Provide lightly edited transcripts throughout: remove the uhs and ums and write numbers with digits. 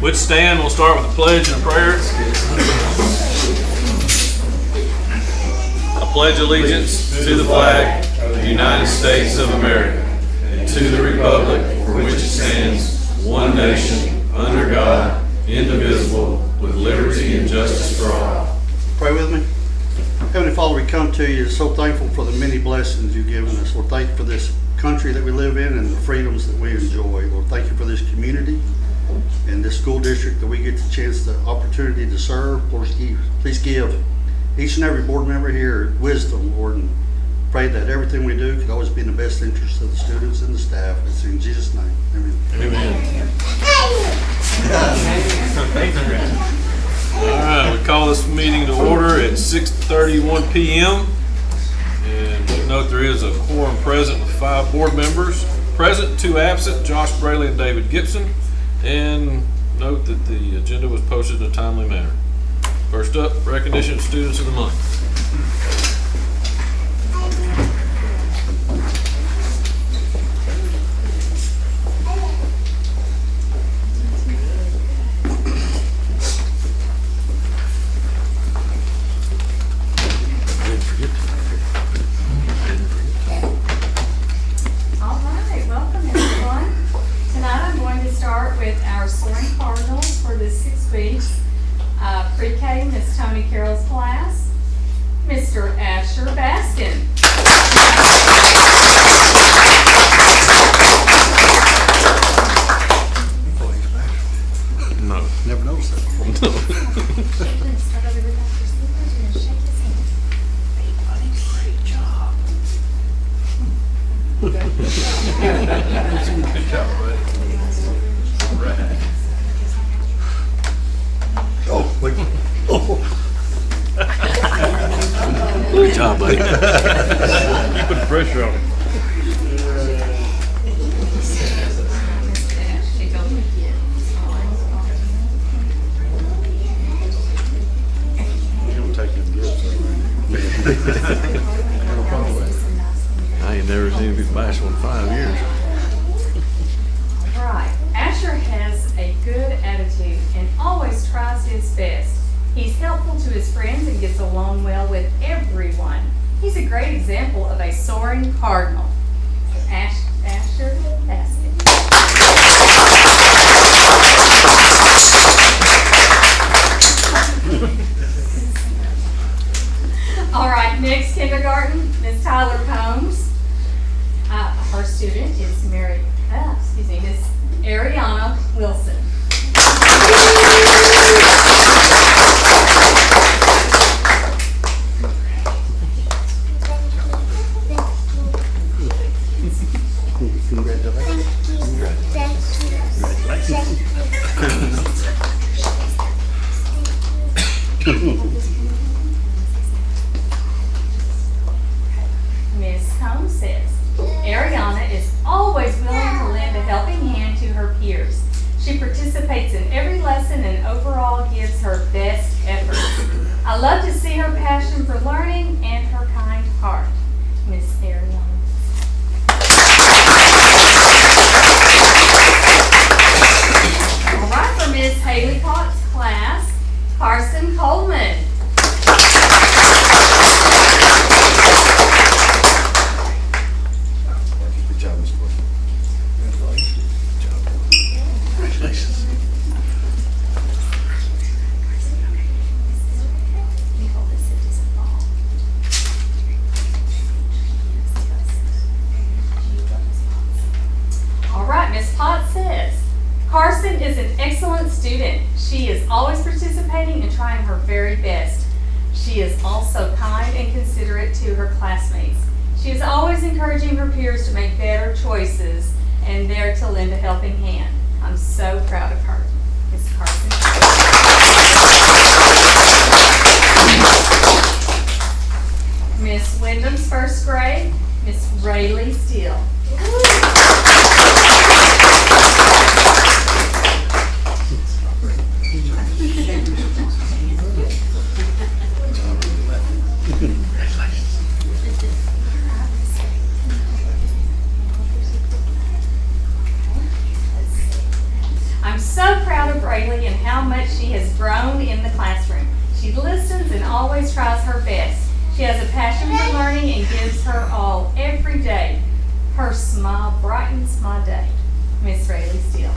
Let's stand. We'll start with a pledge and a prayer. I pledge allegiance to the flag of the United States of America and to the republic for which it stands, one nation, under God, indivisible, with liberty and justice for all. Pray with me. Heavenly Father, we come to you so thankful for the many blessings you've given us. Lord, thank you for this country that we live in and the freedoms that we enjoy. Lord, thank you for this community and this school district that we get the chance, the opportunity to serve. Lord, please give each and every board member here wisdom, Lord, and pray that everything we do could always be in the best interest of the students and the staff. It's in Jesus' name. Amen. Amen. All right, we call this meeting to order at 6:31 p.m. And note there is a quorum present with 5 board members. Present, 2 absent, Josh Braley and David Gibson. And note that the agenda was posted in a timely manner. First up, recognition of students of the month. Pre-K, Miss Tony Carroll's class, Mr. Asher Baskin. No. Never noticed that. Good job, buddy. All right. Oh, wait. Oh. Good job, buddy. You put the pressure on him. You don't take them gifts, no problem. I ain't never seen him be bashful in 5 years. All right. Asher has a good attitude and always tries his best. He's helpful to his friends and gets along well with everyone. He's a great example of a soaring cardinal. Asher Baskin. All right, next kindergarten, Miss Tyler Combs. Her student is Miss Ariana Wilson. Ms. Combs says, Ariana is always willing to lend a helping hand to her peers. She participates in every lesson and overall gives her best efforts. I love to see her passion for learning and her kind heart. Miss Ariana. All right, for Miss Haley Potts' class, Carson Coleman. Good job, Mr. Boyd. Congratulations. All right, Miss Potts says, Carson is an excellent student. She is always participating and trying her very best. She is also kind and considerate to her classmates. She is always encouraging her peers to make better choices and there to lend a helping hand. I'm so proud of her. Miss Carson. Miss Wyndham's first grade, Miss Rayleigh Steele. I'm so Braley and how much she has grown in the classroom. She listens and always tries her best. She has a passion for learning and gives her all every day. Her smile brightens my day. Miss Rayleigh Steele.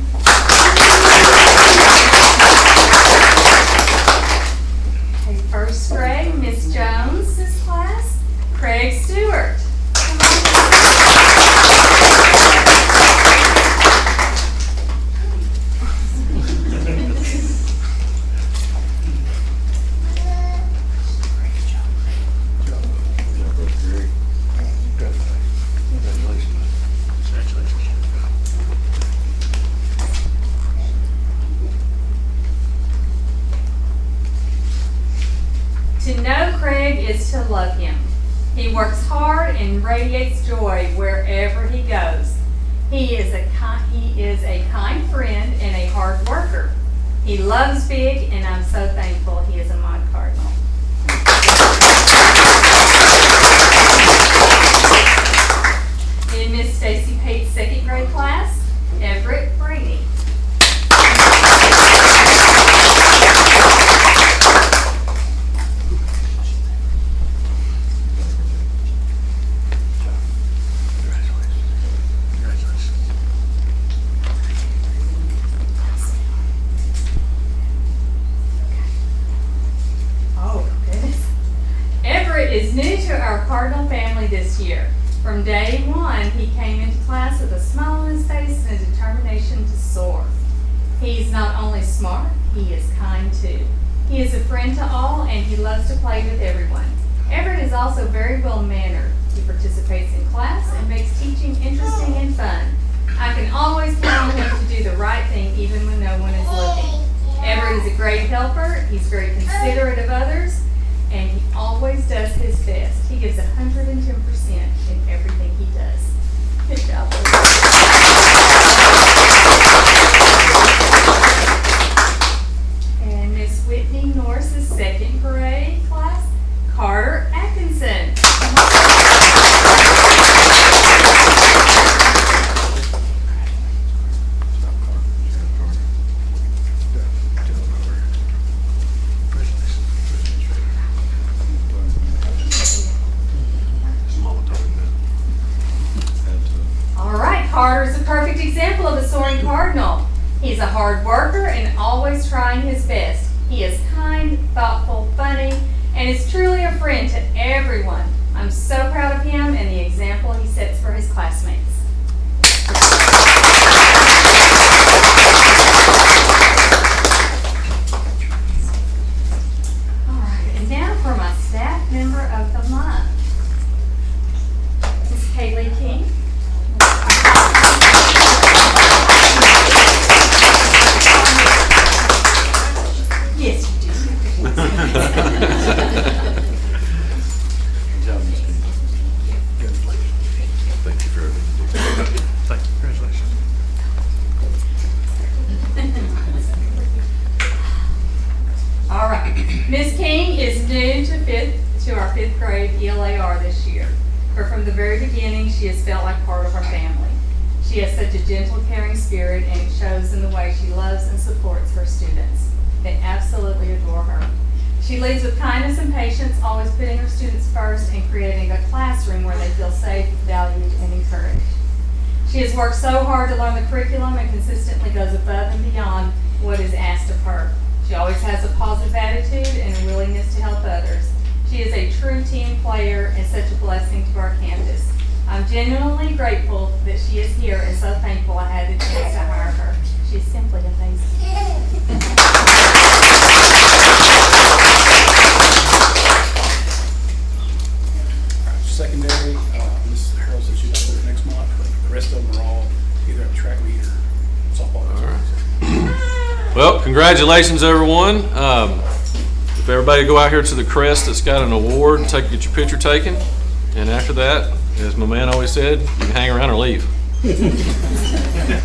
Okay, first grade, Miss Jones's class, Craig Stewart. To know Craig is to love him. He works hard and radiates joy wherever he goes. He is a kind friend and a hard worker. He loves big, and I'm so thankful he is a Mod Cardinal. In Miss Stacy Pate's second grade class, Everett Brady. Is new to our Cardinal family this year. From day one, he came into class with a smile on his face and a determination to soar. He's not only smart, he is kind too. He is a friend to all and he loves to play with everyone. Everett is also very well mannered. He participates in class and makes teaching interesting and fun. I can always count on him to do the right thing even when no one is looking. Everett is a great helper. He's very considerate of others. And he always does his best. He gives 110% in everything he does. Good job, and Miss Whitney Norris's second grade class, Carter Atkinson. Carter is a perfect example of a soaring cardinal. He's a hard worker and always trying his best. He is kind, thoughtful, funny, and is truly a friend to everyone. I'm so proud of him and the example he sets for his classmates. All right, and now for my staff member of the month, Ms. Kaylee King. Yes, you do. Thank you for everything. Thank you. Congratulations. All right. Ms. King is new to our fifth grade ELAR this year. But from the very beginning, she has felt like part of our family. She has such a gentle, caring spirit, and it shows in the way she loves and supports her students. They absolutely adore her. She leads with kindness and patience, always putting her students first and creating a classroom where they feel safe, valued, and encouraged. She has worked so hard to learn the curriculum and consistently goes above and beyond what is asked of her. She always has a positive attitude and a willingness to help others. She is a true team player and such a blessing to our campus. I'm genuinely grateful that she is here and so thankful I had the chance to hire her. She's simply amazing. Secondary, Ms. Harold said she'd put it next month, but the rest of them are all either at track meet or softball. Well, congratulations, everyone. If everybody go out here to the crest that's got an award, get your picture taken. And after that, as my man always said, you can hang around or leave.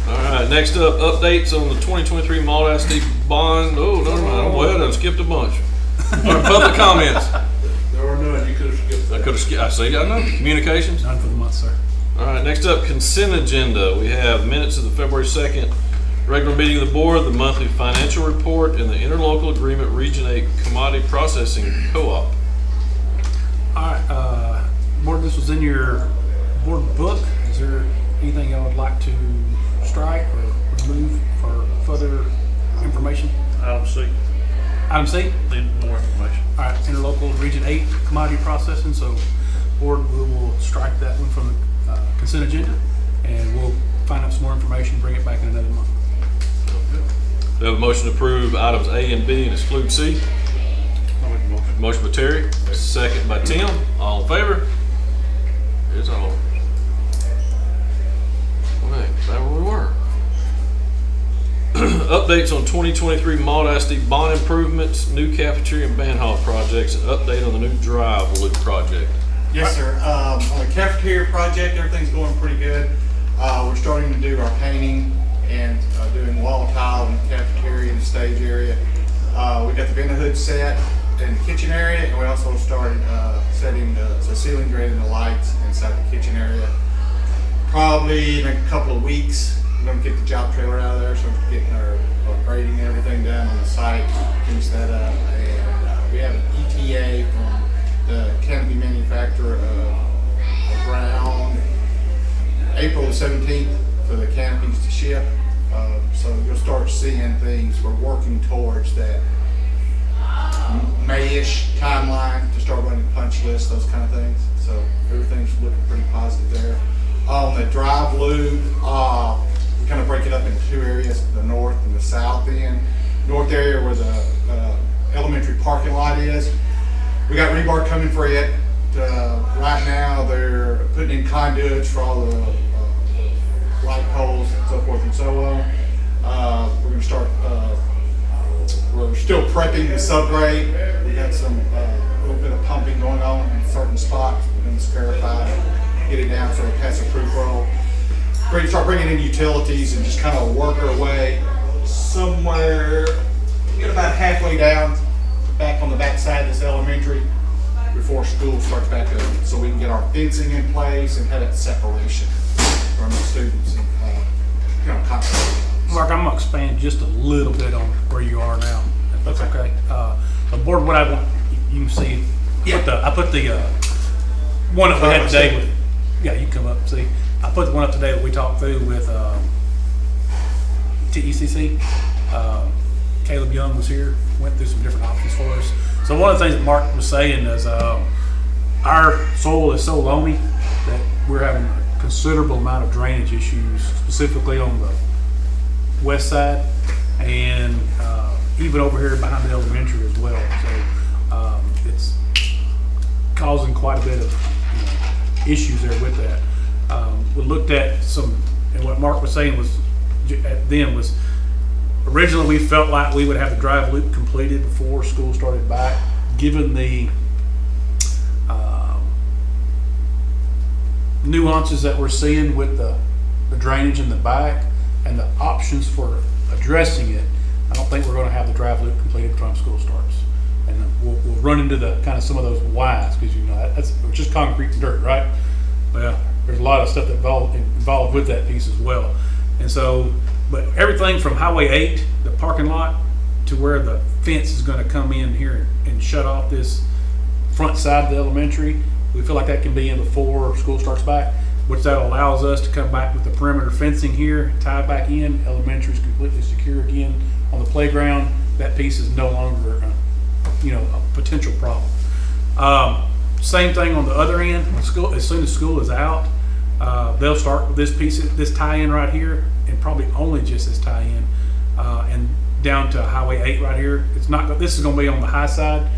All right, next up, updates on the 2023 Malt ISD bond. Oh, never mind. Well, I skipped a bunch. All right, public comments. There were none. You could have skipped that. I could have skipped. I see. I know. Communications. None for the month, sir. All right, next up, consent agenda. We have minutes of the February 2nd Regular meeting of the board, the monthly financial report, and the interlocal agreement Region 8 Commodity Processing Co-op. All right, board, this was in your board book. Is there anything y'all would like to strike or remove for further information? Item C, Item C? need more information. All right, interlocal Region 8 commodity processing, so board, we will strike that one from the consent agenda, and we'll find out some more information, bring it back in another month. We have a motion to approve items A and B and exclude C. I'll make a motion. Motion by Terry, second by Tim. All in favor? Here's all. Okay, back where we were. Updates on 2023 Maud ISD bond improvements, new cafeteria and band hall projects, and update on the new drive loop project. Yes, sir. On the cafeteria project, everything's going pretty good. We're starting to do our painting and doing wall tile in the cafeteria and the stage area. We got the vent hood set in the kitchen area, and we also started setting the ceiling grid and the lights inside the kitchen area. Probably in a couple of weeks, we're going to get the job trailer out of there, so we're getting our grading and everything done on the site, finish that up. And we have an ETA from the canopy manufacturer around April the 17th for the canopies to ship. So you'll start seeing things. We're working towards that May-ish timeline to start running punch lists, those kind of things. So everything's looking pretty positive there. On the drive loop, we kind of break it up into two areas, the north and the south end. North area where the elementary parking lot is. We got rebar coming for it. Right now they're putting in conduits for all the light poles and so forth and so on. We're going to start, we're still prepping the subgrade. We got some, little bit of pumping going on in certain spots. We're going to scarify it, get it down so it passes a proof roll. We're going to start bringing in utilities and just kind of work our way somewhere, get about halfway down, back on the back side of this elementary before school starts back up, so we can get our fencing in place and have that separation from the students and, contact. Mark, I'm gonna expand just a little bit on where you are now, if that's okay. The board, what I want, you can see, I put the one that we had today with, yeah, you can come up and see. I put the one up today that we talked through with TECC. Caleb Young was here, went through some different options for us. So one of the things that Mark was saying is our soil is so loamy that we're having a considerable amount of drainage issues, specifically on the west side and even over here behind the elementary as well. So it's causing quite a bit of issues there with that. We looked at some, and what Mark was saying was then was originally we felt like we would have the drive loop completed before school started back, given the nuances that we're seeing with the drainage in the back and the options for addressing it. I don't think we're going to have the drive loop completed by the time school starts. And then we'll run into the kind of some of those whys, because that's just concrete and dirt, right? Well, there's a lot of stuff that involved with that piece as well. And so, but everything from Highway 8, the parking lot, to where the fence is going to come in here and shut off this front side of the elementary, we feel like that can be in before school starts back, which that allows us to come back with the perimeter fencing here, tie back in. Elementary is completely secure again. On the playground, that piece is no longer, a potential problem. Same thing on the other end. When school, as soon as school is out, they'll start with this piece, this tie-in right here, and probably only just this tie-in, and down to Highway 8 right here. It's not. This is going to be on the high side.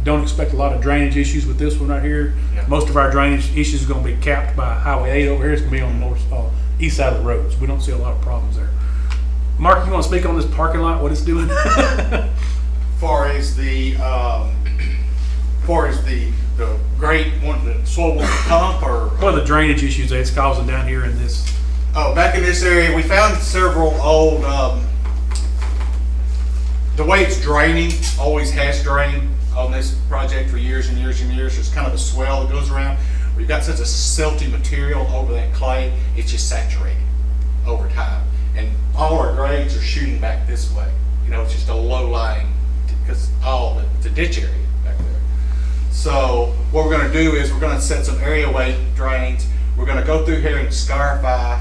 Don't expect a lot of drainage issues with this one right here. Yeah. Most of our drainage issues are going to be capped by Highway 8 over here. It's going to be on the north, east side of the roads. We don't see a lot of problems there. Mark, you want to speak on this parking lot? What it's doing? Far as the grate, the soil wants to pump, or What are the drainage issues that it's causing down here in this? back in this area, we found several old. The way it's draining always has drained on this project for years and years and years. There's kind of a swell that goes around. We've got such a silty material over that clay, it's just saturated over time. And all our grades are shooting back this way. You know, it's just a low lying, because it's a ditch area back there. So what we're gonna do is we're gonna set some area weight drains. We're gonna go through here and scarify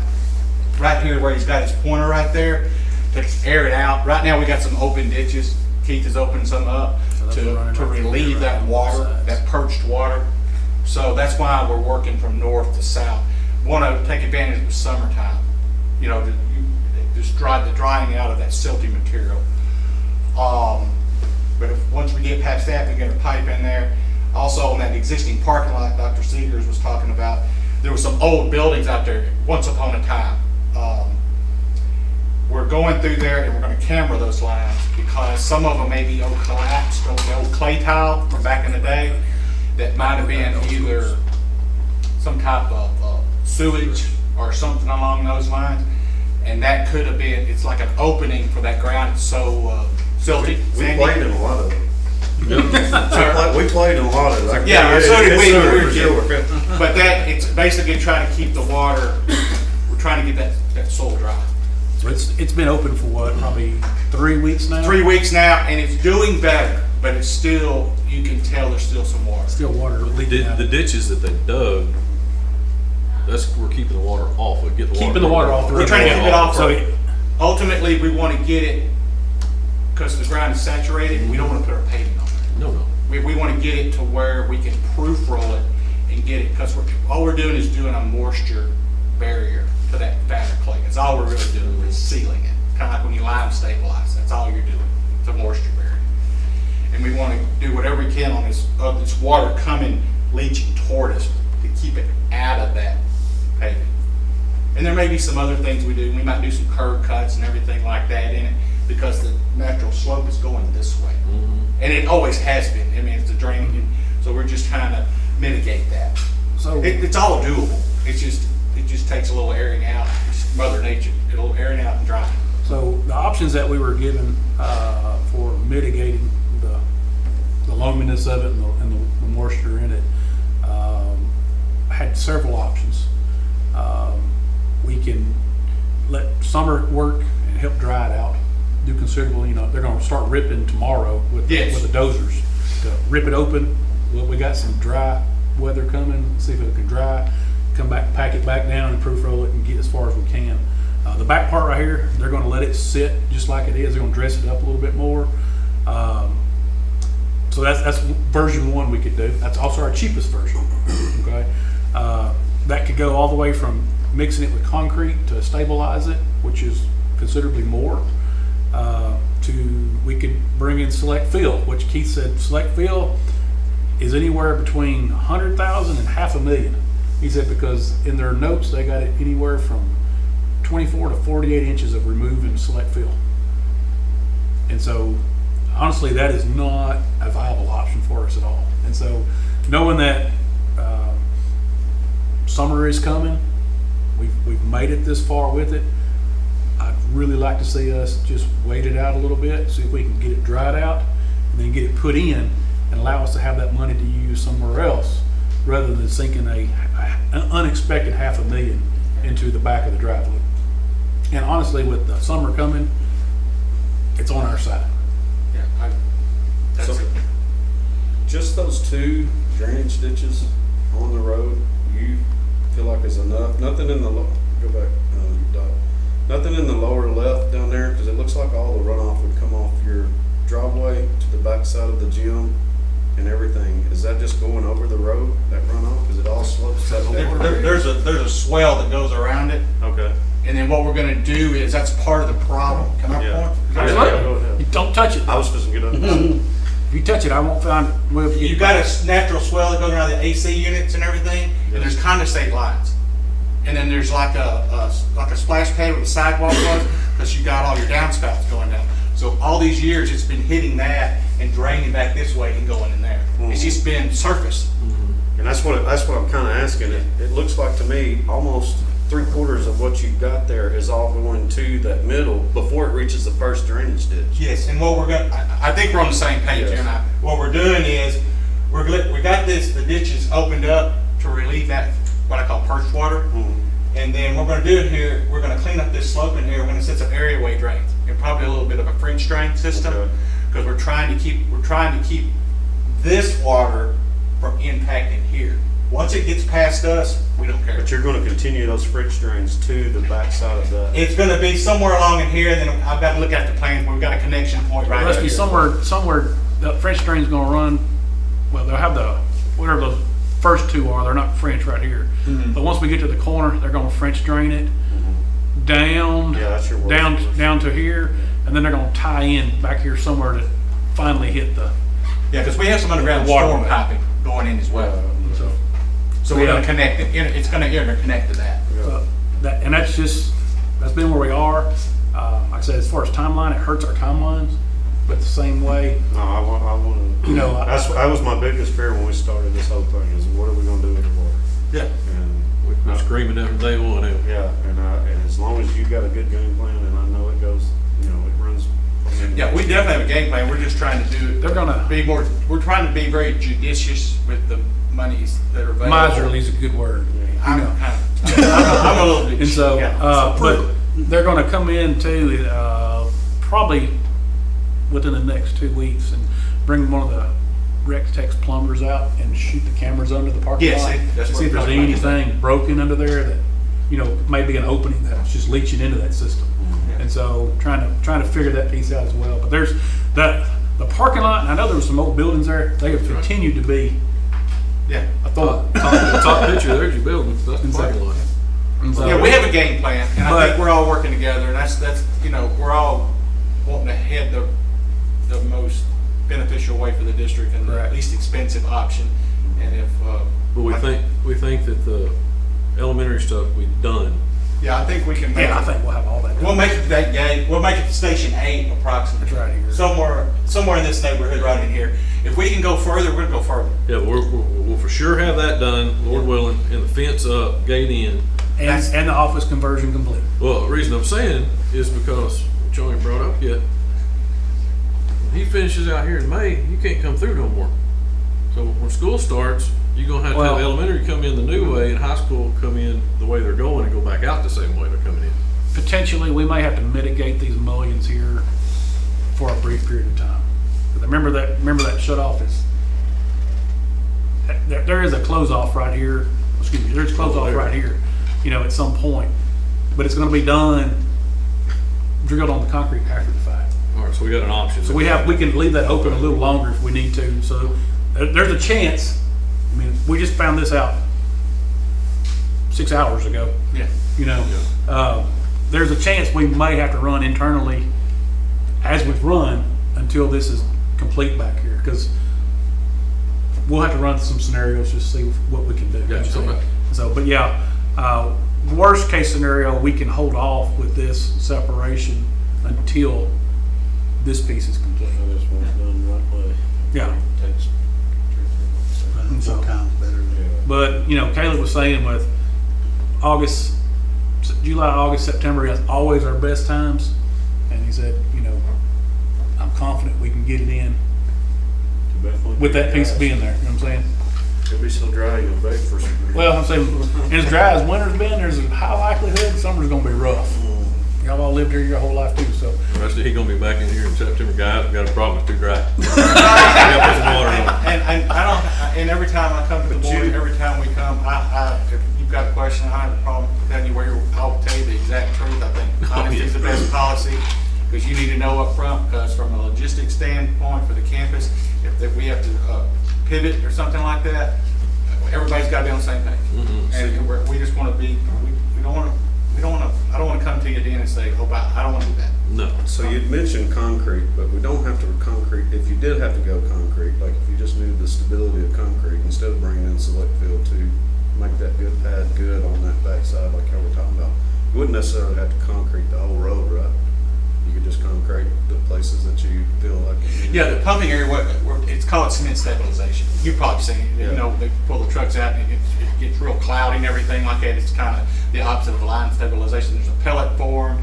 right here where he's got his pointer right there to air it out. Right now we got some open ditches. Keith is opening some up to relieve that water, that perched water. So that's why we're working from north to south. Want to take advantage of the summertime, you know, just the drying out of that silty material. But once we get past that, we get a pipe in there. Also, on that existing parking lot Dr. Seegers was talking about, there were some old buildings out there once upon a time. We're going through there and we're going to camera those lines because some of them may be old collapsed, old clay tile from back in the day that might have been either some type of sewage or something along those lines. And that could have been, it's like an opening for that ground. It's so silty. We played in a lot of them. Sorry. We played in a lot of them. Yeah, so did we. For sure. But that, it's basically trying to keep the water, we're trying to get that soil dry. So it's been open for what, probably 3 weeks now? 3 weeks now, and it's doing better, but it's still, you can tell there's still some water. Still water leaking out. The ditches that they dug, we're keeping the water off. We get the water. Keeping the water off. We're trying to keep it off. So Ultimately, we want to get it, because the ground is saturated, we don't want to put our paving on it. No. We want to get it to where we can proof roll it and get it, because all we're doing is doing a moisture barrier to that fatter clay. That's all we're really doing, is sealing it. Kind of like when you lime stabilize, that's all you're doing. It's a moisture barrier. And we want to do whatever we can on this water coming, leaching toward us to keep it out of that paving. And there may be some other things we do. We might do some curb cuts and everything like that in it, because the natural slope is going this way. Mm-hmm. And it always has been. I mean, it's a drain, so we're just trying to mitigate that. So It's all doable. It just takes a little airing out. It's Mother Nature. It'll air it out and dry. So the options that we were given for mitigating the loaminess of it and the moisture in it had several options. We can let summer work and help dry it out. Do considerable, you know, they're going to start ripping tomorrow with the dozers to rip it open. We got some dry weather coming. See if it can dry. Come back, pack it back down, and proof roll it, and get as far as we can. The back part right here, they're going to let it sit just like it is. They're going to dress it up a little bit more. So that's version one we could do. That's also our cheapest version. Okay, that could go all the way from mixing it with concrete to stabilize it, which is considerably more. We could bring in select fill, which Keith said select fill is anywhere between 100,000 and $500,000. He said because in their notes they got it anywhere from 24 to 48 inches of removing select fill. And so honestly, that is not a viable option for us at all. And so knowing that summer is coming, we've made it this far with it, I'd really like to see us just wait it out a little bit, see if we can get it dried out, and then get it put in and allow us to have that money to use somewhere else rather than sinking an unexpected $500,000 into the back of the drive loop. And honestly, with the summer coming, it's on our side. Yeah, that's So- it. Just those two drainage ditches on the road, you feel like is enough? Nothing in the, go back, Doc. Nothing in the lower left down there, because it looks like all the runoff would come off your driveway to the back side of the gym and everything. Is that just going over the road, that runoff? Because it all slopes that down? There's a swell that goes around it, Okay. and then what we're going to do is, that's part of the problem. Can I Yeah. point? Yeah, go ahead. You don't touch it. I was supposed to get up. If you touch it, I won't find it. Well, if You've got a natural swell that goes around the AC units and everything, and there's condensate lines. And then there's like a splash pad where the sidewalk was, because you got all your downspouts going down. So all these years, it's been hitting that and draining back this way and going in there. It's just been surface. And that's what I'm kind of asking. It looks like to me almost 3/4 of what you've got there is all going to that middle before it reaches the first drainage ditch. Yes, and what we're I think we're on the same page here. Yes. And what we're doing is, we got the ditches opened up to relieve that, what I call perch water. And then we're gonna do it here, we're gonna clean up this slope in here, we're gonna set some areaway drains, and probably a little bit of a French drain system. Okay. Because we're trying to keep this water from impacting here. Once it gets past us, we don't care. But you're gonna continue those French drains to the backside of that. It's gonna be somewhere along in here, and then I've got to look at the plans, we've got a connection point right Rusty, here. somewhere, the French drain's gonna run, well, they'll have the, whatever those first two are, they're not French right here. Mhm. But once we get to the corner, they're gonna French drain it down, Yeah, that's your word. down to here, and then they're gonna tie in back here somewhere to finally hit the, Yeah, because we have some underground Water storm main. piping going in as well. so. So we're Yeah. gonna connect it, it's gonna interconnect to that. And that's been where we are. Like I said, as far as timeline, it hurts our timelines, but the same way, No, I want to. You know, that was my biggest fear when we started this whole thing. Is what are we going to do with the water? Yeah. And We've been screaming that from day one. haven't we? yeah, and as long as you got a good game plan, and I know it goes, it runs. Yeah, we definitely have a game plan, we're just trying to do it. They're gonna- we're trying to be very judicious with the monies that are available. miserly is a good word. I'm You know. kind of, I'm a little bit. And so, yeah, but prove it. they're gonna come in too, probably within the next 2 weeks and bring one of the Rex Tex plumbers out and shoot the cameras under the parking Yeah, lot. see, that's what See if we're there's talking about. anything broken under there that, maybe an opening that's just leaching into that system. And so trying to figure that piece out as well. But there's the parking lot, and I know there were some old buildings there, they have continued to be Yeah. a thought. The top picture, there's your building, that's the parking lot. And so- Yeah, we have a game plan, and I But- think we're all working together, and that's, we're all wanting to head the most beneficial way for the district and the Correct. least expensive option. And if, But we think that the elementary stuff we've done. yeah, I think we can make Yeah, I it, think we'll have all that done. we'll make it that gate, we'll make it to Station 8 approximately. That's right here. Somewhere in this neighborhood right in here. If we can go further, we're gonna go further. Yeah, we'll for sure have that done, Lord willing, and the fence up, gate in. And the office conversion complete. Well, the reason I'm saying is because, which I ain't brought up yet, when he finishes out here in May, you can't come through no more. So when school starts, you're gonna have to have Well- elementary come in the new way and high school come in the way they're going and go back out the same way they're coming in. Potentially, we may have to mitigate these mullions here for a brief period of time. Remember that shut off is, there is a close off right here, excuse me, there's a close off right here, at some point. But it's gonna be done, drilled on the concrete after the fact. All right, so we got an option. So we can leave that open a little longer if we need to, so there's a chance. I mean, we just found this out 6 hours ago. Yeah. There's a chance we may have to run internally as we've run until this is complete back here, because we'll have to run some scenarios just to see what we can do. Gotcha, okay. So, but yeah, worst case scenario, we can hold off with this separation until this piece is complete. I just want it done the right way. Yeah. Takes 3 or 4 months. Sometimes better than. Yeah. But, Caleb was saying with July, August, September is always our best times. And he said, I'm confident we can get it in Definitely with that piece dry. being there. You know what I'm saying? It'll be so dry, you'll beg for some. Well, I'm saying, as dry as winter's been, there's a high likelihood summer's gonna be rough. Y'all all lived here your whole life too, so. Rusty, he gonna be back in here in September, guys, we got a problem, it's too dry. We gotta put some water on it. And I don't, and every time I come to the board, every time we come, if you've got a question, I have a problem telling you I'll tell you the exact truth. I think honesty is the best policy, because you need to know up front. Because from a logistics standpoint for the campus, if we have to pivot or something like that, everybody's gotta be on the same page. And we just wanna be, I don't wanna come to you at the end and say, oh, I don't wanna do that. No. So you'd mentioned concrete, but we don't have to concrete, if you did have to go concrete, like if you just knew the stability of concrete, instead of bringing in select fill to make that good pad good on that backside, like how we're talking about, you wouldn't necessarily have to concrete the whole road, right? You could just concrete the places that you feel like. Yeah, the pumping area, it's called cement stabilization. You've probably seen it. Yeah. They pull the trucks out and it gets real cloudy and everything like that. It's kind of the opposite of line stabilization. There's a pellet form.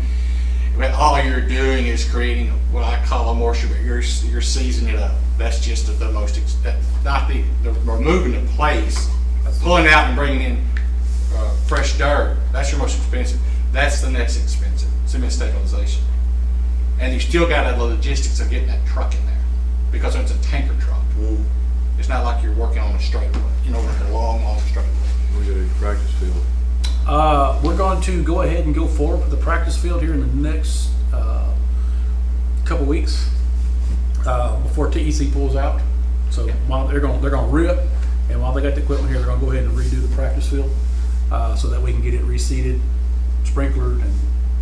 But all you're doing is creating what I call a moisture, but you're seasoning it up. That's just the most, not the removing the place, pulling out and bringing in fresh dirt, that's your most expensive. That's the next expensive, cement stabilization. And you still got the logistics of getting that truck in there, because it's a tanker truck. It's not like you're working on a straightaway, like a long straightaway. We got a practice field. We're going to go ahead and go forward with the practice field here in the next couple weeks before TEC pulls out. So while they're going to rip, and while they got the equipment here, they're going to go ahead and redo the practice field so that we can get it reseeded, sprinklered, and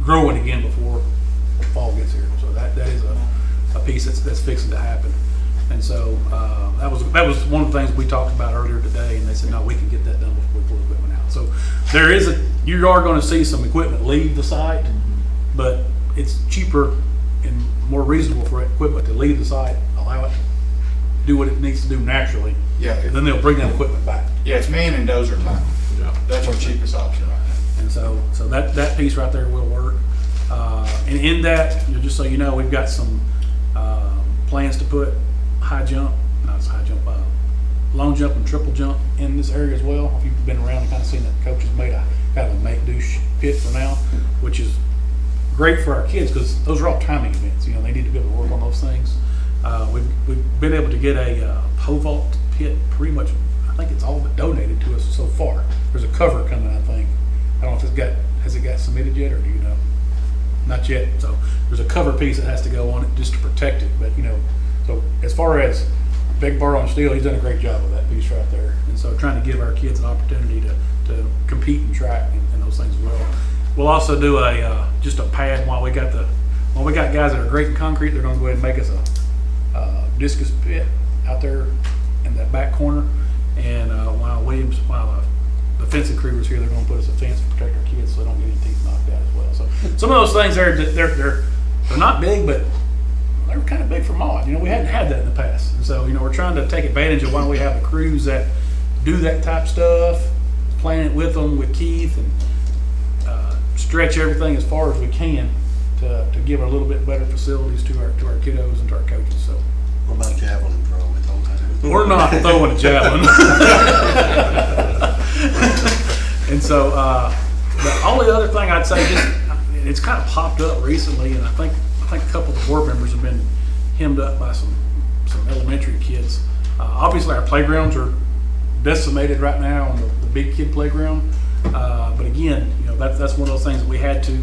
growing again before fall gets here. So that is a piece that's fixing to happen. And so that was one of the things we talked about earlier today, and they said, no, we can get that done before we pull the equipment out. So you are going to see some equipment leave the site, but it's cheaper and more reasonable for equipment to leave the site, allow it to do what it needs to do naturally. Yeah. And then they'll bring that equipment back. Yeah, it's man and dozer time. Yeah. That's our cheapest option right now. And so that piece right there will work. And in that, just so you know, we've got some plans to put long jump and triple jump in this area as well. If you've been around and kind of seen that coaches made a kind of a make-do pit for now, which is great for our kids because those are all timing events. They need to be able to work on those things. We've been able to get a pole vault pit pretty much. I think it's all but donated to us so far. There's a cover coming, I think. I don't know if has it got submitted yet, or do you know? Not yet. So there's a cover piece that has to go on it just to protect it. But so as far as Big Bar on Steel, he's done a great job of that piece right there. And so trying to give our kids an opportunity to compete and track and those things as well. We'll also do just a pad while we got guys that are great in concrete. They're going to go ahead and make us a discus pit out there in that back corner. And while the fencing crew was here, they're going to put us a fence to protect our kids so they don't get any teeth knocked out as well. So some of those things they're not big, but they're kind of big for mod. We hadn't had that in the past. And so, we're trying to take advantage of while we have the crews that do that type stuff, plan it with them, with Keith, and stretch everything as far as we can to give a little bit better facilities to our kiddos and to our coaches. So, What about javelin throw? We told that. we're not throwing a javelin. And so the only other thing I'd say, it's kind of popped up recently, and I think a couple of the board members have been hemmed up by some elementary kids. Obviously, our playgrounds are decimated right now on the big kid playground. But again, that's one of those things that we had to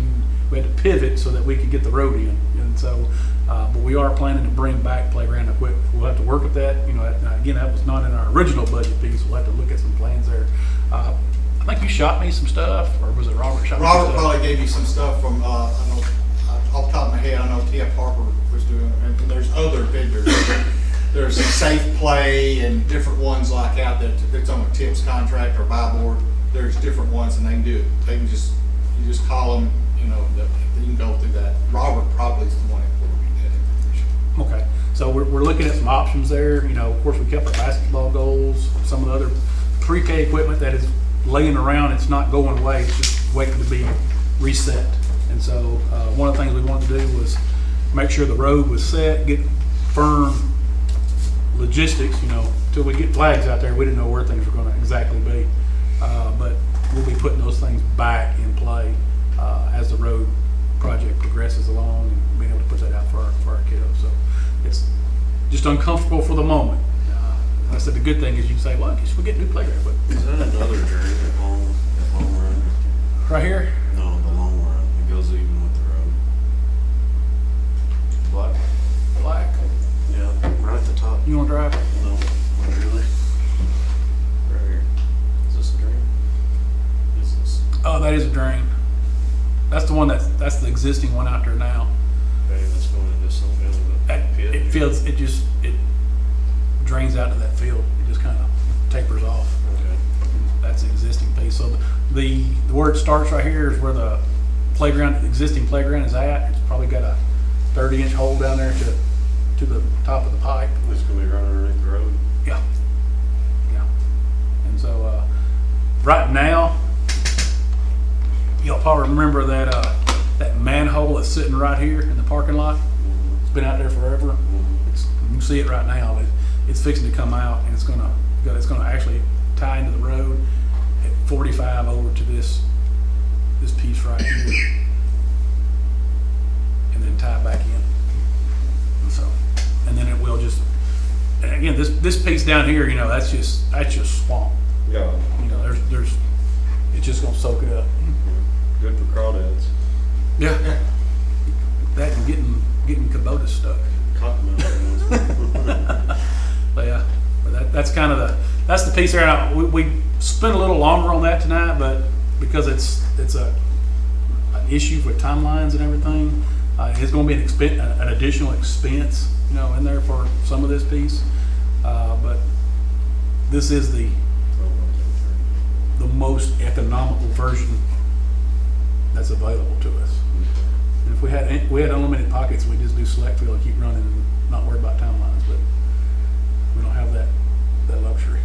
pivot so that we could get the road in. And so, but we are planning to bring back playground equipment. We'll have to work with that. Again, that was not in our original budget piece. We'll have to look at some plans there. I think you shot me some stuff, or was it Robert shot me some Robert stuff? probably gave you some stuff from, I know, off the top of my head, I know Tia Parker was doing it, and there's other vendors. There's Safe Play and different ones like out that if it's on a TIPS contract or buy board, there's different ones and they can do it. You just call them, you can go through that. Robert probably is the one that will read that information. Okay, so we're looking at some options there. Of course, we kept our basketball goals, some of the other pre-K equipment that is laying around. It's not going away. It's just waiting to be reset. And so one of the things we wanted to do was make sure the road was set, get firm logistics. Until we get flags out there, we didn't know where things were going to exactly be. But we'll be putting those things back in play as the road project progresses along, and being able to put that out for our kiddos. So it's just uncomfortable for the moment. I said the good thing is you can say, well, I guess we get new playground, but Is that another drain at long run? right here, No, the long run. It goes even with the road. black, Yeah, right at the top. you want to drive? No, not really. Right here. Is this a drain? Is this? Oh, that is a drain. That's the one that's the existing one out there now. Okay, that's going into some kind of a pit. It drains out to that field. It just kind of tapers off. Okay. That's the existing piece. So the where it starts right here is where the existing playground is at. It's probably got a 30-inch hole down there to the top of the pipe. It's gonna be running underneath the road. Yeah. And so right now, y'all probably remember that manhole that's sitting right here in the parking lot. It's been out there forever. You can see it right now. It's fixing to come out, and it's gonna actually tie into the road. at 45 over to this piece right here, and then tie it back in. And so, and then it will just, and again, this piece down here, you know, that's just swamp. Yeah, You know, there's it's just gonna soak it up. good for crawdads. Yeah. That and getting Kubota stuck. But yeah, but that's kind of that's the piece there. Now, we spent a little longer on that tonight, but because it's an issue with timelines and everything, it's going to be an additional expense, you know, in there for some of this piece. But this is the most economical version that's available to us. And if we had unlimited pockets, we'd just do select field and keep running and not worry about timelines. But we don't have that luxury.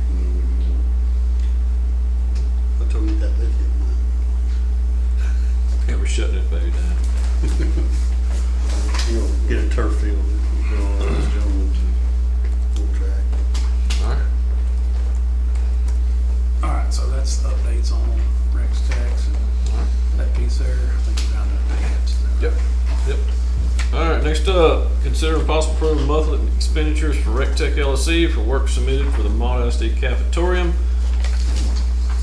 I told you that lithium. Yeah, we're shutting it baby down. Get a turf field. Full track. All right. All right, so that's the updates on Rex Tax and that piece there. I think we're down to that. Yep. Yep. All right, next up, consider possible approval of monthly expenditures for RecTech LLC for work submitted for the Maud ISD cafetorium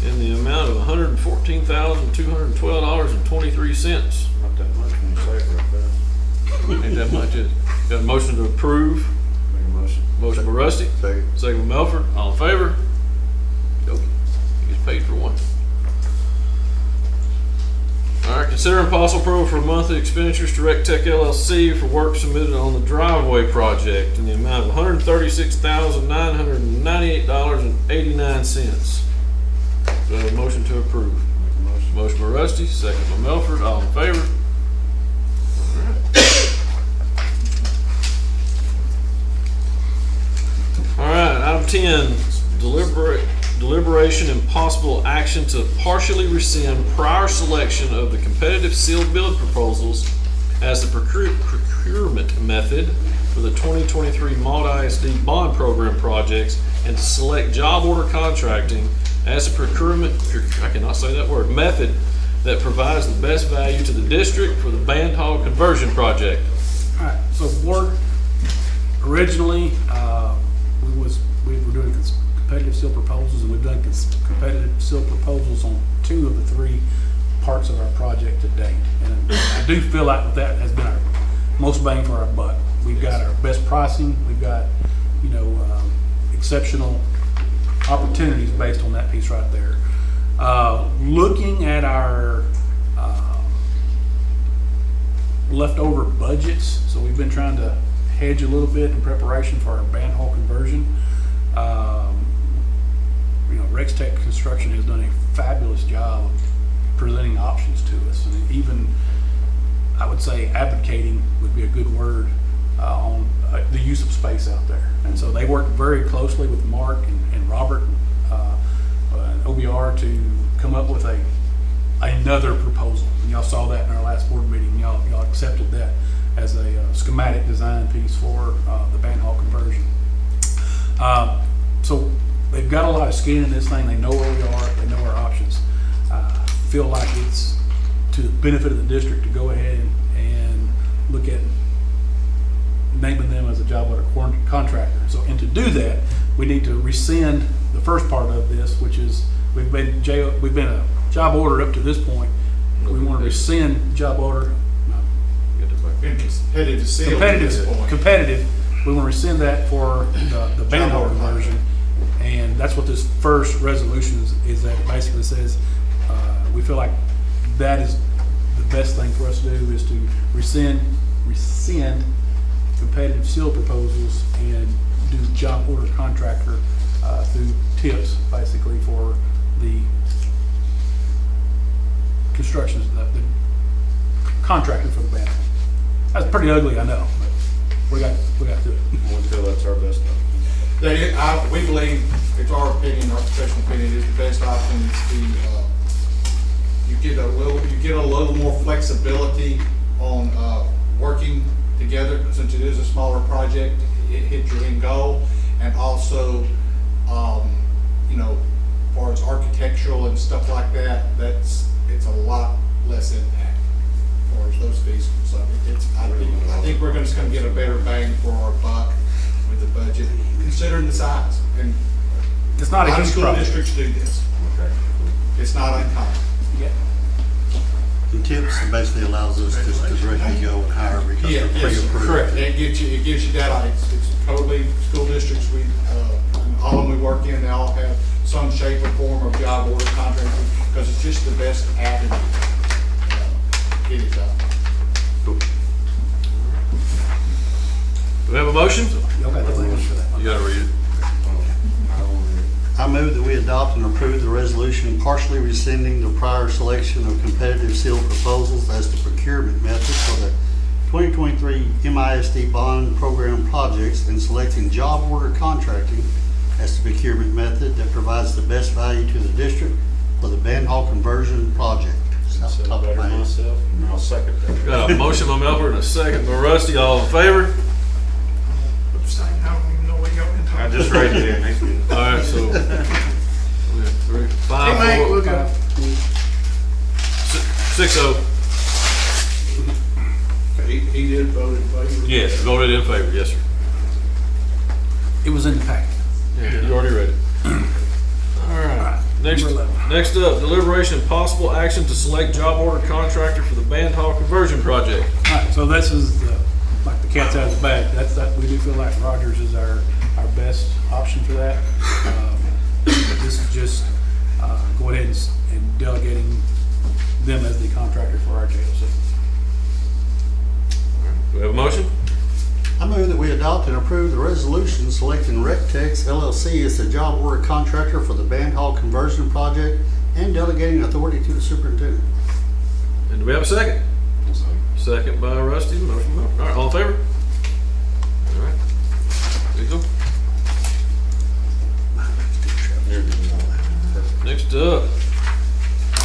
in the amount of $114,212.23. Not that much when you say it right there. Ain't that much, is it? Got a motion to approve. Make a motion. Motion by Rusty. Second. Second by Melford. All in favor? Go. He gets paid for one. All right, consider possible approval for monthly expenditures to RecTech LLC for work submitted on the driveway project in the amount of $136,998.89. Do I have a motion to approve? Make a motion. Motion by Rusty, second by Melford. All in favor? All right, item 10, deliberation and possible action to partially rescind prior selection of the competitive sealed bid proposals as the procurement method for the 2023 Maud ISD bond program projects and to select job order contracting as a procurement, I cannot say that word, method that provides the best value to the district for the band hall conversion project. All right, so board, originally, we were doing competitive seal proposals, and we've done competitive seal proposals on 2 of the 3 parts of our project to date. And I do feel like that has been our most bang for our buck. We've got our best pricing, we've got, you know, exceptional opportunities based on that piece right there. Looking at our leftover budgets, so we've been trying to hedge a little bit in preparation for our band hall conversion. You know, RexTech Construction has done a fabulous job of presenting options to us, and even, I would say, advocating would be a good word on the use of space out there. And so they worked very closely with Mark and Robert and OBR to come up with another proposal. And y'all saw that in our last board meeting. Y'all accepted that as a schematic design piece for the band hall conversion. So they've got a lot of skin in this thing. They know where we are. They know our options. Feel like it's to the benefit of the district to go ahead and look at naming them as a job order contractor. So, and to do that, we need to rescind the first part of this, which is we've been a job order up to this point. We want to rescind job order. Been competitive seal at this point. Competitive. We want to rescind that for the band hall conversion, and that's what this first resolution is that it basically says we feel like that is the best thing for us to do is to rescind competitive seal proposals and do job order contractor through tips basically for the construction, the contractor for the band hall. That's pretty ugly, I know, but we got to it. We feel that's our best option. We believe, it's our opinion, our professional opinion, is the best option. It's you get a little more flexibility on working together, since it is a smaller project. It hits your end goal, and also, you know, far as architectural and stuff like that, it's a lot less impact as far as those fees. So I think we're just gonna get a better bang for our buck with the budget, considering the size. And It's not a a lot of huge school project. districts do this. It's not uncommon. Yeah. And tips basically allows us just to directly go and hire because Yeah, they're yes, pre-approved. correct. It gives you that, it's totally, school districts, all of them we work in, they all have some shape or form of job order contract, because it's just the best avenue to get it done. Cool. Do we have a motion? Y'all got the language for that. You gotta read it. I move that we adopt and approve the resolution partially rescinding the prior selection of competitive sealed proposals as the procurement method for the 2023 MISD bond program projects and selecting job order contracting as the procurement method that provides the best value to the district for the band hall conversion project. Just off the top of my head. myself, and I'll second that. Got a motion by Melford and a second by Rusty. All in favor? I don't even know what y'all been talking I just raised it in, thank you. All right, so we have 3, 5, Hey, Mike, 4, look up. 6-0. He did vote in favor. Yes, voted in favor, yes, sir. It was in the packet. Yeah, you already read it. All right. Next, Number 11. next up, deliberation and possible action to select job order contractor for the band hall conversion project. All right, so this is like the cat's out of the bag. We do feel like Rogers is our best option for that. But this is just go ahead and delegating them as the contractor for our JLC. Do we have a motion? I move that we adopt and approve the resolution selecting RecTex LLC as the job order contractor for the band hall conversion project and delegating authority to the superintendent. And do we have a second? Second by Rusty. Motion by, all right, all in favor? All right. There you go. Next up,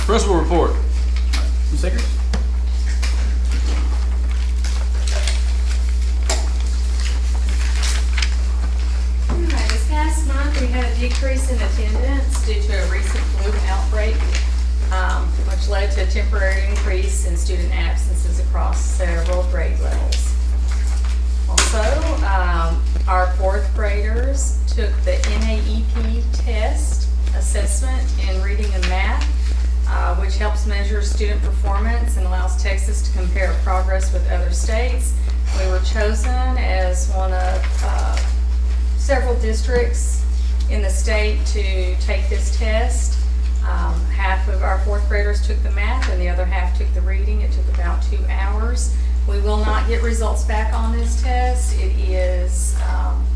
principal report. Ms. Akers? Okay, this past month, we had a decrease in attendance due to a recent flu outbreak, which led to a temporary increase in student absences across several grade levels. Also, our fourth graders took the NAEP test assessment in reading and math, which helps measure student performance and allows Texas to compare progress with other states. We were chosen as one of several districts in the state to take this test. Half of our fourth graders took the math and the other half took the reading. It took about 2 hours. We will not get results back on this test. It is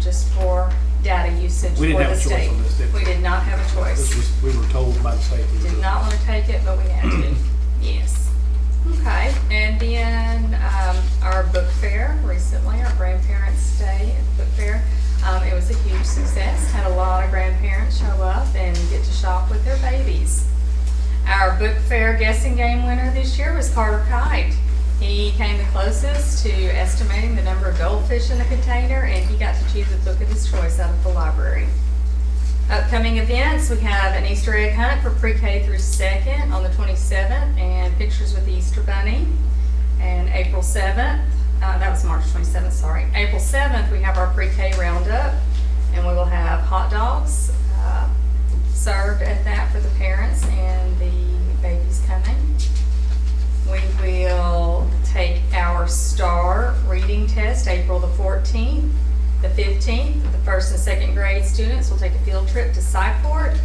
just for data usage We didn't for have the a choice state. on this, did we? We did not have a choice. We were told by the state. Did not want to take it, but we had to. Yes. Okay, and then our book fair recently, our grandparents' day at the book fair. It was a huge success. Had a lot of grandparents show up and get to shop with their babies. Our book fair guessing game winner this year was Carter Kite. He came the closest to estimating the number of goldfish in the container, and he got to choose a book of his choice out of the library. Upcoming events, we have an Easter egg hunt for pre-K through 2nd on the 27th, and pictures with the Easter Bunny. And April 7th, that was March 27th, sorry. April 7th, we have our pre-K roundup, and we will have hot dogs served at that for the parents and the babies coming. We will take our STAR reading test April the 14th. The 15th, the 1st and 2nd grade students will take a field trip to Cyport.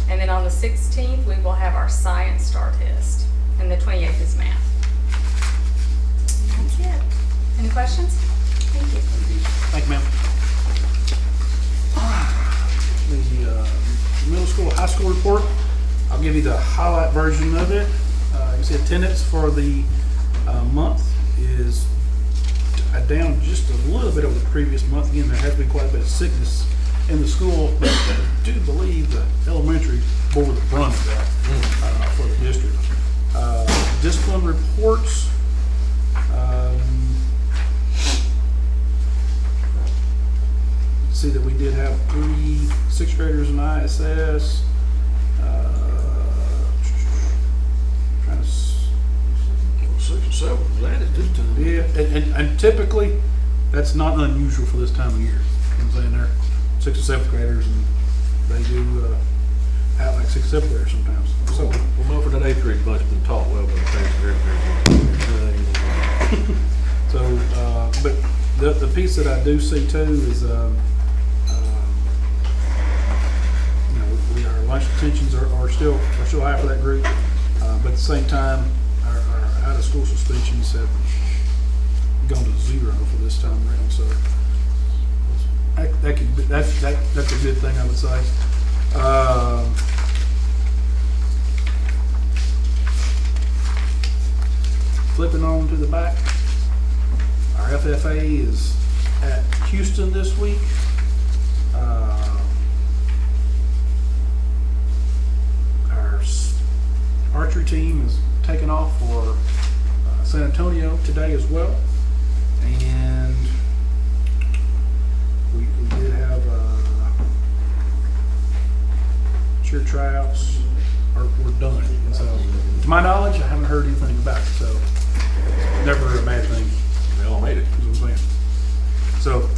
And then on the 16th, we will have our science STAR test. And the 28th is math. And that's it. Any questions? Thank you. Thank you, ma'am. The middle school, high school report, I'll give you the highlight version of it. You see attendance for the month is down just a little bit over the previous month. Again, there has been quite a bit of sickness in the school, but I do believe the elementary bore the brunt of that for the district. Discipline reports. See that we did have 3 6th graders in ISS. So, that is this time. Yeah, and typically, that's not unusual for this time of year. You know what I'm saying? They're 6th or 7th graders, and they do act like 6th or 7th graders sometimes. So, Well, Milford, that 8th grade bunch has been taught well by the parents very, very well. so but the piece that I do see too is, you know, our lunch detentions are still high for that group, but at the same time, our out of school suspensions have gone to 0 for this time around. So that's a good thing, I would say. Flipping on to the back, our FFA is at Houston this week. Our archery team is taking off for San Antonio today as well, and we did have cheer tryouts were done, and so to my knowledge, I haven't heard anything about it. So it's never a bad thing. They all made it. Is what I'm saying. So,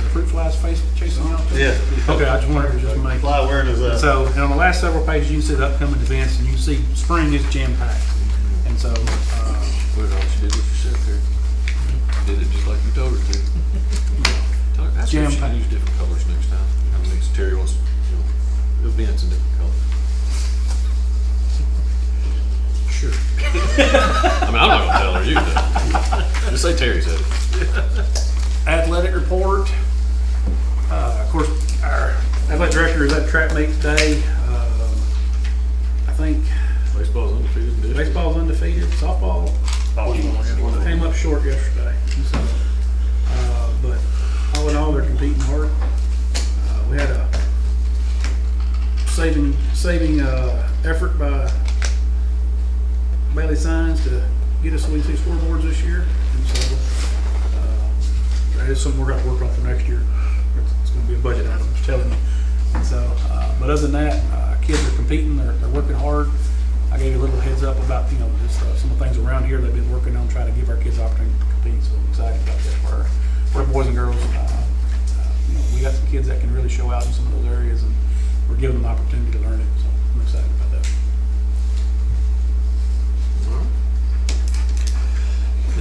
the fruit flies chasing out. Yeah. Okay, I just wanted to just make. Fly awareness up. So, and on the last several pages, you can see the upcoming events, and you can see spring is jam packed. And so, Well, she did what she said there. Did it just like you told her to. That's why she Jam-packed. can use different colors next time. I mean, Terry wants, you know, events in different colors. sure. I mean, I'm not gonna tell her, you can. Just say Terry said it. Athletic report. Of course, our athletic director is at track meet today. I think Baseball's undefeated in district. baseball's undefeated. Softball came up short yesterday. So, but all in all, they're competing hard. We had a saving effort by Bailey Signs to get us so we can see scoreboards this year. And so that is something we're going to work on for next year. It's going to be a budget item, I'm just telling you. And so, but other than that, kids are competing. They're working hard. I gave you a little heads up about, you know, just some of the things around here they've been working on, trying to give our kids opportunity to compete. So I'm excited about that for our boys and girls. You know, we got some kids that can really show out in some of those areas, and we're giving them the opportunity to learn it. So I'm excited about that.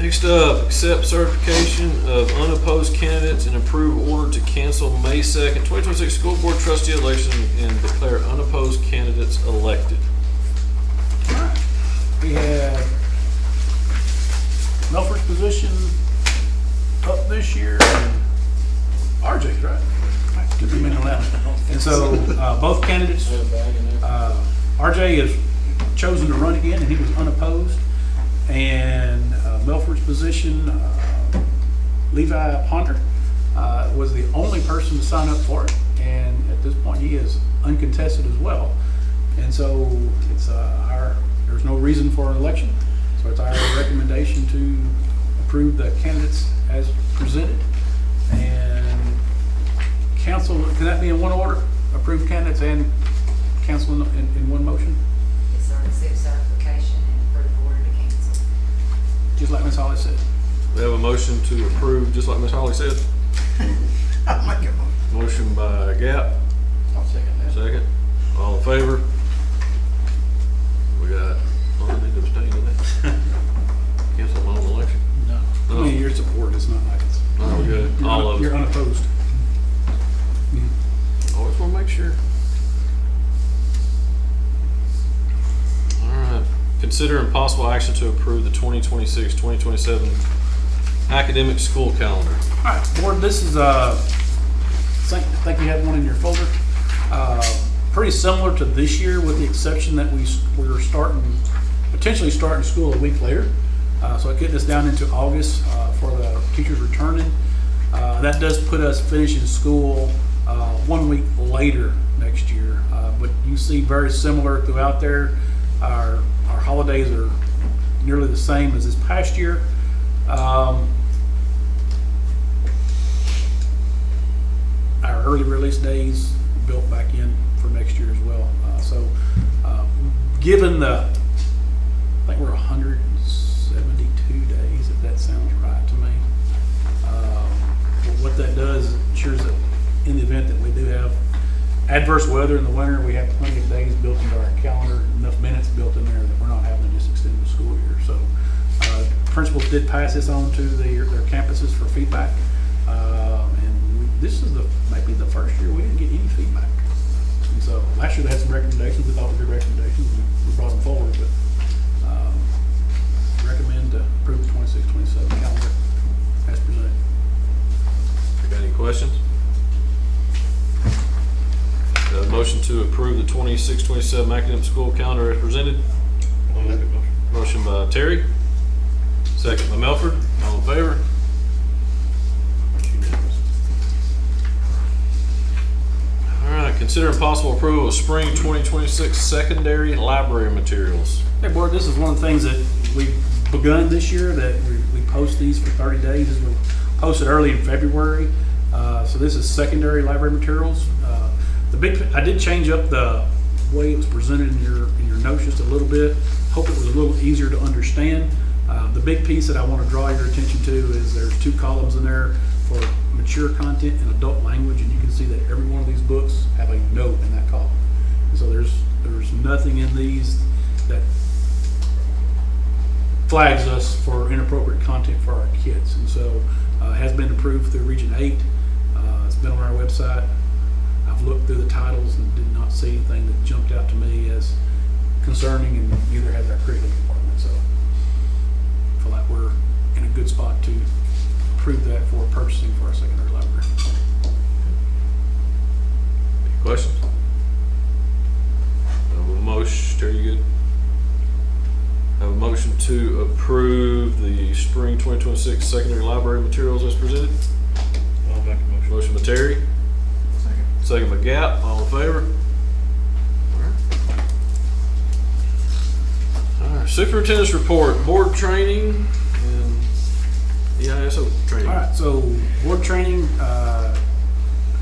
Next up, accept certification of unopposed candidates and approve order to cancel May 2nd, 2026 school board trustee election and declare unopposed candidates elected. We had Melford's position up this year, and RJ's right. Took a minute on that one. And so both candidates, RJ has chosen to run again, and he was unopposed. And Melford's position, Levi Ponder, was the only person to sign up for it, and at this point he is uncontested as well. And so it's there's no reason for an election, so it's our recommendation to approve the candidates as presented. And council, can that be in one order? Approve candidates and council in one motion? Yes, sir, accept certification and approve order to cancel. Just like Ms. Holly said. We have a motion to approve, just like Ms. Holly said. I'll make it motion. Motion by Gap, I'll second that. second. All in favor? We got, oh, I need to abstain on that. Cancel my own election. No. I mean, your support is not like it's. Oh, we're good. All of You're us. unopposed. Always want to make sure. All right. Consider impossible action to approve the 2026-2027 academic school calendar. All right, board, this is, I think you had one in your folder. Pretty similar to this year, with the exception that we're potentially starting school a week later. So I get this down into August for the teachers returning. That does put us finishing school 1 week later next year. But you see very similar throughout there. Our holidays are nearly the same as this past year. Our early release days built back in for next year as well. So given I think we're what that does, it ensures that in the event that we do have adverse weather in the winter, we have plenty of days built into our calendar, enough minutes built in there that we're not having to just extend the school year. So principals did pass this on to their campuses for feedback. This is maybe the first year we didn't get any feedback. And so last year they had some recommendations. We thought were good recommendations. We brought them forward, but recommend to approve the 26-27 calendar as presented. Got any questions? Motion to approve the 26-27 academic school calendar as presented. Motion by Terry, second by Melford. All in favor? Unanimous. All right, consider possible approval of spring 2026 secondary library materials. Hey, board, this is one of the things that we've begun this year, that we post these for 30 days. As we posted early in February. So this is secondary library materials. I did change up the way it was presented in your notes just a little bit. Hope it was a little easier to understand. The big piece that I want to draw your attention to is there's 2 columns in there for mature content and adult language, and you can see that every one of these books have a note in that column. And so there's nothing in these that flags us for inappropriate content for our kids. And so it has been approved through Region 8. It's been on our website. I've looked through the titles and did not see anything that jumped out to me as concerning, and neither has our curriculum department. So I feel like we're in a good spot to approve that for purchasing for our secondary library. Any questions? Have a motion, Terry, you good? Have a motion to approve the spring 2026 secondary library materials as presented. I'll make a motion. Motion by Terry, second by Gap. All in favor? All right. Superintendent's report, board training and EISO training. All right, so board training,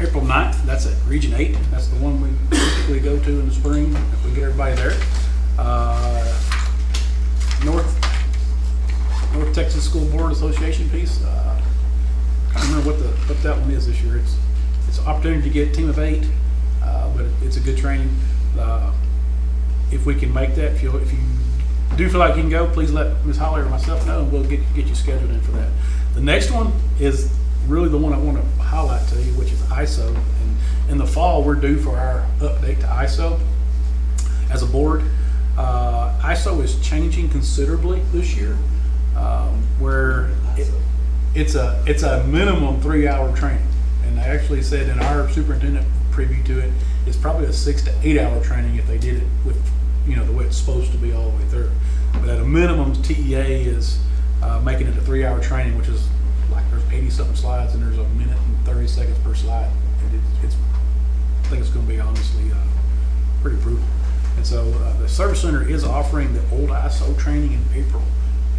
April 9th, that's at Region 8. That's the one we typically go to in the spring if we get everybody there. North Texas School Board Association piece. I can't remember what that one is this year. It's an opportunity to get a team of 8, but it's a good training. If we can make that, if you do feel like you can go, please let Ms. Holly or myself know, and we'll get you scheduled in for that. The next one is really the one I want to highlight to you, which is ISO. And in the fall, we're due for our update to ISO as a board. ISO is changing considerably this year, where it's a minimum 3-hour training. And I actually said in our superintendent preview to it, it's probably a 6 to 8 hour training if they did it with, the way it's supposed to be all the way through. But at a minimum, TEA is making it a 3-hour training, which is like there's 80-something slides and there's a minute and 30 seconds per slide. And I think it's going to be honestly pretty brutal. And so the Service Center is offering the old ISO training in April.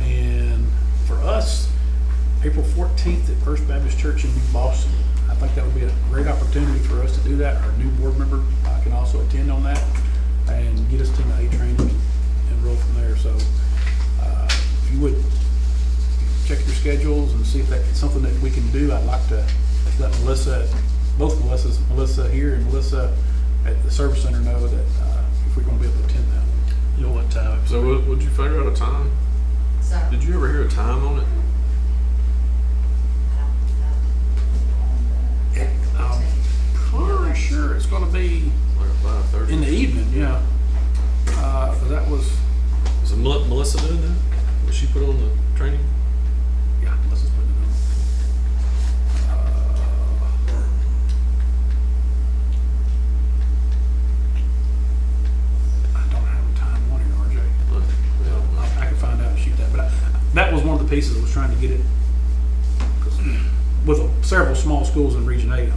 And for us, April 14th at First Baptist Church in New Boston. I think that would be a great opportunity for us to do that. Our new board member can also attend on that and get us to the A training and roll from there. So if you would check your schedules and see if that's something that we can do, I'd like to let both Melissa here and Melissa at the Service Center know that if we're going to be able to attend that. You know what time? So would you figure out a time? So, Did you ever hear a time on it? Pretty sure it's going to be Like at 5:30? in the evening, yeah. 'Cause that was, Is it Melissa doing that? Was she put on the training? yeah, Melissa's putting it on. I don't have a time on here, RJ. I can find out and shoot that, but that was one of the pieces I was trying to get it. 'Cause with several small schools in Region 8,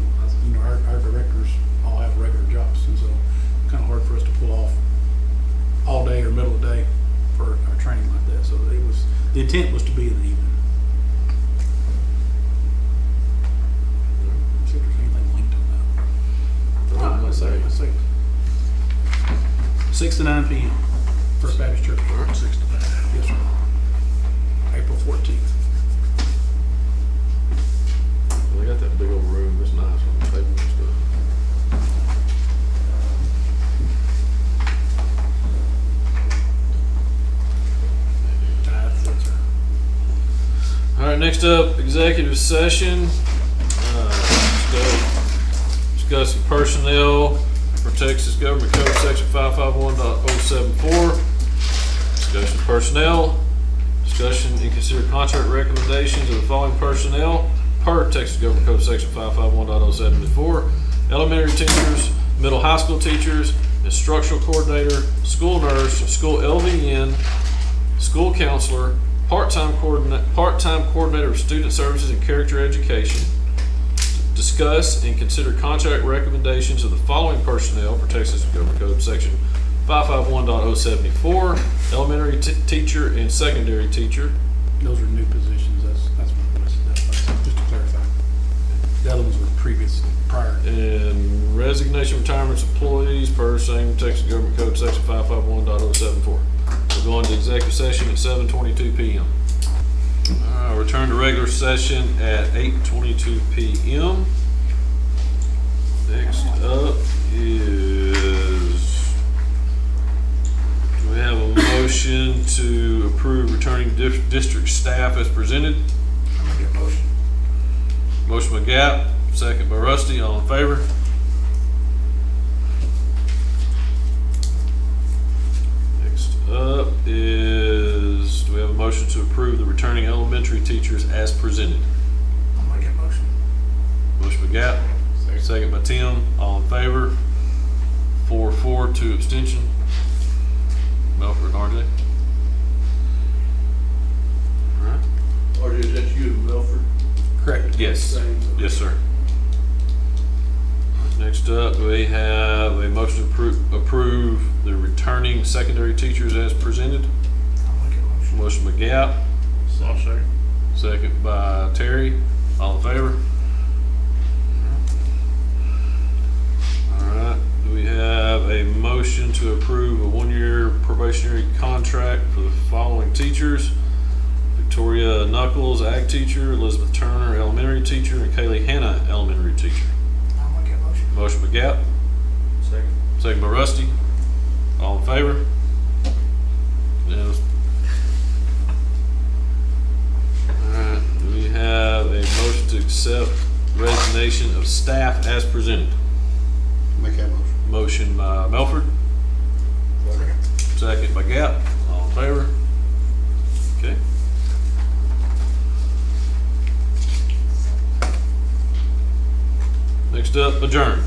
our directors all have regular jobs, and so it's kind of hard for us to pull off all day or middle of the day for our training like that. So the intent was to be in the evening. See if there's anything linked on that. Let's say 6 to 9 p.m. First Baptist Church. All right, 6 to 9. Yes, sir. April 14th. They got that big Next up, executive session. Discussing personnel for Texas Government Code Section 551.074. Discussion of personnel. Discussion and consider contract recommendations of the following personnel per Texas Government Code Section 551.074. Elementary teachers, middle high school teachers, instructional coordinator, school nurse, school LVN, school counselor, part-time coordinator of student services and character education. Discuss and consider contract recommendations of the following personnel for Texas Government Code Section 551.074, elementary teacher and secondary teacher. Those are new positions, that's what I listed that, just to clarify. The other ones were previous, prior. And resignation, retirements, employees per same Texas Government Code Section 551.074. We're going to executive session at 7:22 p.m. Return to regular session at 8:22 p.m. Next up is, do we have a motion to approve returning district staff as presented? I'm gonna get a motion. Motion by Gap, second by Rusty, all in favor? Next up is, do we have a motion to approve the returning elementary teachers as presented? I'm gonna get a motion. Motion by Gap, second by Tim, all in favor? 4-4, 2 abstention. Melford and RJ. All right. RJ, is that you, Milford? Correct. Yes, yes, sir. Next up, we have a motion to approve the returning secondary teachers as presented. I'm gonna get a motion. Motion by Gap, I'll second. second by Terry, all in favor? All right, do we have a motion to approve a one-year probationary contract for the following teachers? Victoria Knuckles, ag teacher, Elizabeth Turner, elementary teacher, and Kaylee Hanna, elementary teacher. I'm gonna get a motion. Motion by Gap, Second. second by Rusty, all in favor? Yes. All right, do we have a motion to accept resignation of staff as presented? Make that motion. Motion by Melford, second by Gap, all in favor? Okay. Next up, adjourn.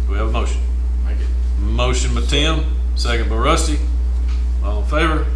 Do we have a motion? Make it. Motion by Tim, second by Rusty, all in favor?